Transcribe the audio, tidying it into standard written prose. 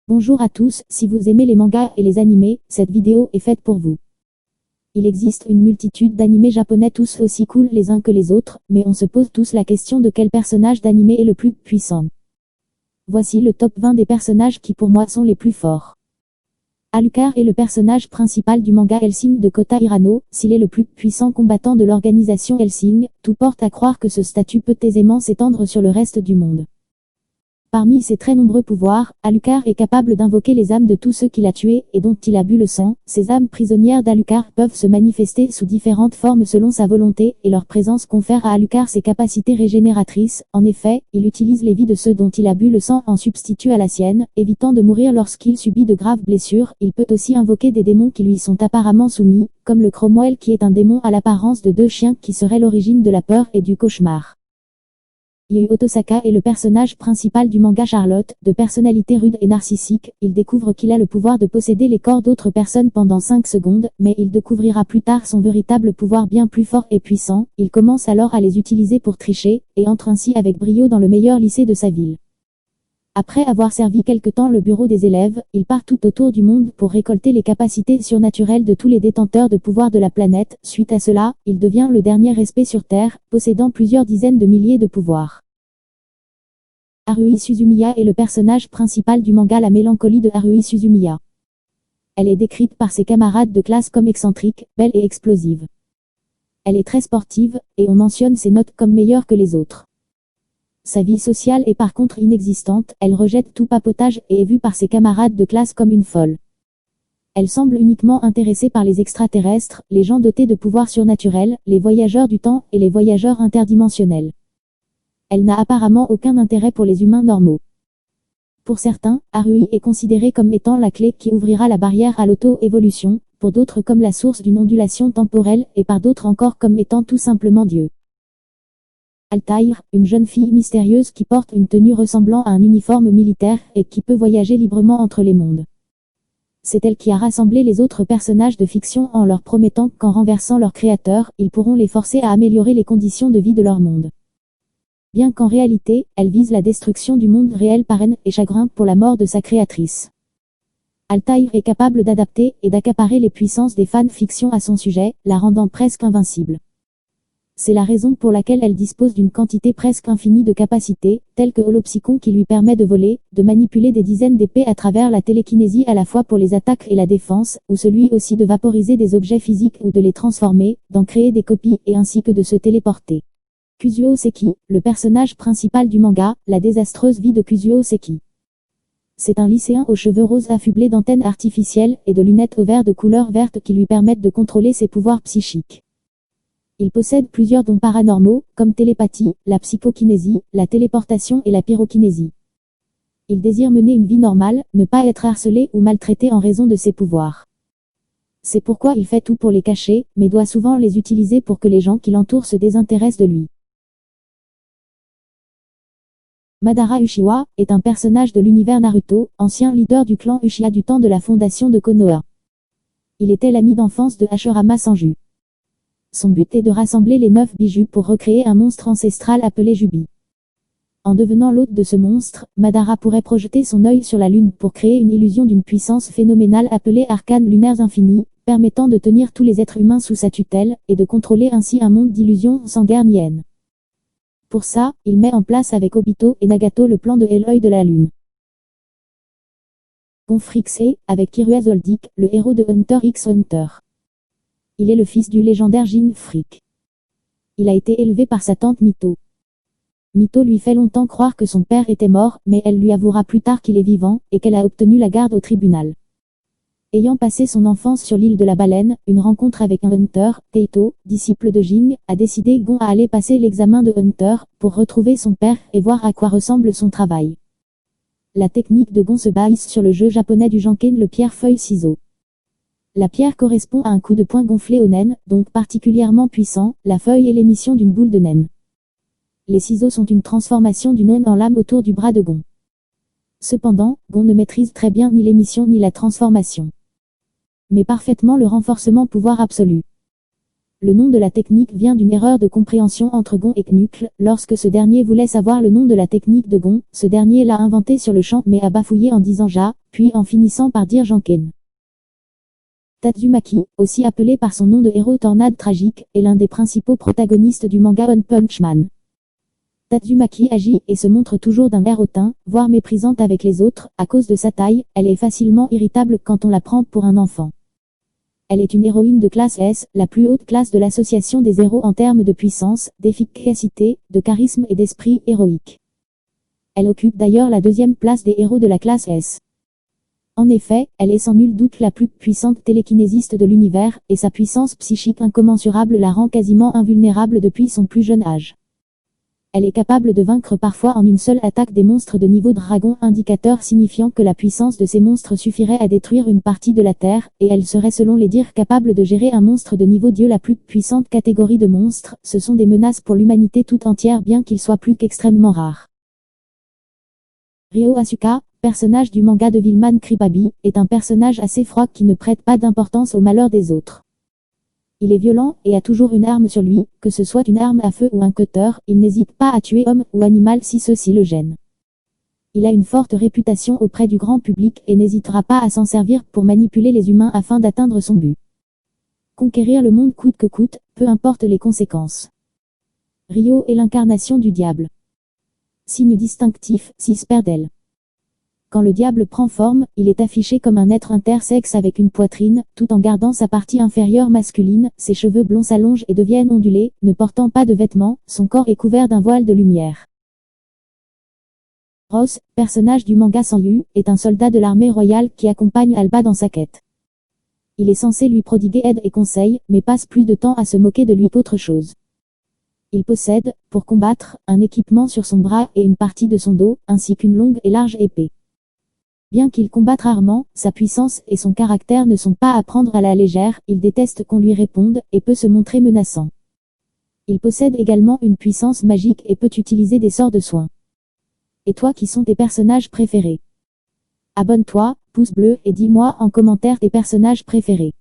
Bonjour à tous, si vous aimez les mangas et les animés, cette vidéo est faite pour vous. Il existe une multitude d'animés japonais tous aussi cool les uns que les autres, mais on se pose tous la question de quel personnage d'animé est le plus puissant. Voici le top 20 des personnages qui pour moi sont les plus forts. Alucard est le personnage principal du manga Hellsing de Kota Hirano. S'il est le plus puissant combattant de l'organisation Hellsing, tout porte à croire que ce statut peut aisément s'étendre sur le reste du monde. Parmi ses très nombreux pouvoirs, Alucard est capable d'invoquer les âmes de tous ceux qu'il a tués et dont il a bu le sang. Ces âmes prisonnières d'Alucard peuvent se manifester sous différentes formes selon sa volonté, et leur présence confère à Alucard ses capacités régénératrices. En effet, il utilise les vies de ceux dont il a bu le sang en substitut à la sienne, évitant de mourir lorsqu'il subit de graves blessures. Il peut aussi invoquer des démons qui lui sont apparemment soumis, comme le Cromwell qui est un démon à l'apparence de deux chiens qui serait l'origine de la peur et du cauchemar. Yu Otosaka est le personnage principal du manga Charlotte. De personnalité rude et narcissique, il découvre qu'il a le pouvoir de posséder les corps d'autres personnes pendant 5 secondes, mais il découvrira plus tard son véritable pouvoir bien plus fort et puissant. Il commence alors à les utiliser pour tricher, et entre ainsi avec brio dans le meilleur lycée de sa ville. Après avoir servi quelque temps le bureau des élèves, il part tout autour du monde pour récolter les capacités surnaturelles de tous les détenteurs de pouvoir de la planète. Suite à cela, il devient le dernier respect sur Terre, possédant plusieurs dizaines de milliers de pouvoirs. Haruhi Suzumiya est le personnage principal du manga La mélancolie de Haruhi Suzumiya. Elle est décrite par ses camarades de classe comme excentrique, belle et explosive. Elle est très sportive, et on mentionne ses notes comme meilleures que les autres. Sa vie sociale est par contre inexistante, elle rejette tout papotage et est vue par ses camarades de classe comme une folle. Elle semble uniquement intéressée par les extraterrestres, les gens dotés de pouvoirs surnaturels, les voyageurs du temps et les voyageurs interdimensionnels. Elle n'a apparemment aucun intérêt pour les humains normaux. Pour certains, Haruhi est considérée comme étant la clé qui ouvrira la barrière à l'auto-évolution, pour d'autres comme la source d'une ondulation temporelle, et par d'autres encore comme étant tout simplement Dieu. Altaïr, une jeune fille mystérieuse qui porte une tenue ressemblant à un uniforme militaire et qui peut voyager librement entre les mondes. C'est elle qui a rassemblé les autres personnages de fiction en leur promettant qu'en renversant leur créateur, ils pourront les forcer à améliorer les conditions de vie de leur monde. Bien qu'en réalité, elle vise la destruction du monde réel par haine et chagrin pour la mort de sa créatrice. Altaïr est capable d'adapter et d'accaparer les puissances des fan-fictions à son sujet, la rendant presque invincible. C'est la raison pour laquelle elle dispose d'une quantité presque infinie de capacités, telles que Holopsychon qui lui permet de voler, de manipuler des dizaines d'épées à travers la télékinésie à la fois pour les attaques et la défense, ou celui aussi de vaporiser des objets physiques ou de les transformer, d'en créer des copies et ainsi que de se téléporter. Kuzuo Seki, le personnage principal du manga, la désastreuse vie de Kuzuo Seki. C'est un lycéen aux cheveux roses affublé d'antennes artificielles et de lunettes au verre de couleur verte qui lui permettent de contrôler ses pouvoirs psychiques. Il possède plusieurs dons paranormaux, comme télépathie, la psychokinésie, la téléportation et la pyrokinésie. Il désire mener une vie normale, ne pas être harcelé ou maltraité en raison de ses pouvoirs. C'est pourquoi il fait tout pour les cacher, mais doit souvent les utiliser pour que les gens qui l'entourent se désintéressent de lui. Madara Uchiwa est un personnage de l'univers Naruto, ancien leader du clan Uchiha du temps de la fondation de Konoha. Il était l'ami d'enfance de Hashirama Sanju. Son but est de rassembler les 9 bijoux pour recréer un monstre ancestral appelé Jubi. En devenant l'hôte de ce monstre, Madara pourrait projeter son œil sur la lune pour créer une illusion d'une puissance phénoménale appelée arcanes lunaires infinis, permettant de tenir tous les êtres humains sous sa tutelle, et de contrôler ainsi un monde d'illusions sans guerre ni haine. Pour ça, il met en place avec Obito et Nagato le plan de l'œil de la lune. Gon Freeksei, avec Kirua Zoldyck, le héros de Hunter x Hunter. Il est le fils du légendaire Jin Freak. Il a été élevé par sa tante Mito. Mito lui fait longtemps croire que son père était mort, mais elle lui avouera plus tard qu'il est vivant, et qu'elle a obtenu la garde au tribunal. Ayant passé son enfance sur l'île de la baleine, une rencontre avec un Hunter, Teito, disciple de Jin, a décidé Gon à aller passer l'examen de Hunter, pour retrouver son père et voir à quoi ressemble son travail. La technique de Gon se base sur le jeu japonais du Janken, le pierre-feuille-ciseau. La pierre correspond à un coup de poing gonflé au nen, donc particulièrement puissant, la feuille est l'émission d'une boule de nen. Les ciseaux sont une transformation du nen en lame autour du bras de Gon. Cependant, Gon ne maîtrise très bien ni l'émission ni la transformation, mais parfaitement le renforcement pouvoir absolu. Le nom de la technique vient d'une erreur de compréhension entre Gon et Knuckles. Lorsque ce dernier voulait savoir le nom de la technique de Gon, ce dernier l'a inventé sur le champ mais a bafouillé en disant Ja, puis en finissant par dire Janken. Tatsumaki, aussi appelé par son nom de héros Tornade Tragique, est l'un des principaux protagonistes du manga One Punch Man. Tatsumaki agit et se montre toujours d'un air hautain, voire méprisante avec les autres. À cause de sa taille, elle est facilement irritable quand on la prend pour un enfant. Elle est une héroïne de classe S, la plus haute classe de l'association des héros en termes de puissance, d'efficacité, de charisme et d'esprit héroïque. Elle occupe d'ailleurs la deuxième place des héros de la classe S. En effet, elle est sans nul doute la plus puissante télékinésiste de l'univers, et sa puissance psychique incommensurable la rend quasiment invulnérable depuis son plus jeune âge. Elle est capable de vaincre parfois en une seule attaque des monstres de niveau dragon, indicateur signifiant que la puissance de ces monstres suffirait à détruire une partie de la Terre, et elle serait selon les dires capable de gérer un monstre de niveau dieu. La plus puissante catégorie de monstres, ce sont des menaces pour l'humanité tout entière bien qu'ils soient plus qu'extrêmement rares. Ryo Asuka, personnage du manga de Devilman Crybaby, est un personnage assez froid qui ne prête pas d'importance au malheur des autres. Il est violent et a toujours une arme sur lui, que ce soit une arme à feu ou un cutter, il n'hésite pas à tuer homme ou animal si ceux-ci le gênent. Il a une forte réputation auprès du grand public et n'hésitera pas à s'en servir pour manipuler les humains afin d'atteindre son but. Conquérir le monde coûte que coûte, peu importe les conséquences. Ryo est l'incarnation du diable. Signe distinctif, Cisperdel. Quand le diable prend forme, il est affiché comme un être intersexe avec une poitrine, tout en gardant sa partie inférieure masculine, ses cheveux blonds s'allongent et deviennent ondulés, ne portant pas de vêtements, son corps est couvert d'un voile de lumière. Ross, personnage du manga Sanyu, est un soldat de l'armée royale qui accompagne Alba dans sa quête. Il est censé lui prodiguer aide et conseils, mais passe plus de temps à se moquer de lui qu'autre chose. Il possède, pour combattre, un équipement sur son bras et une partie de son dos, ainsi qu'une longue et large épée. Bien qu'il combatte rarement, sa puissance et son caractère ne sont pas à prendre à la légère, il déteste qu'on lui réponde, et peut se montrer menaçant. Il possède également une puissance magique et peut utiliser des sorts de soins. Et toi, qui sont tes personnages préférés? Abonne-toi, pouce bleu et dis-moi en commentaire tes personnages préférés.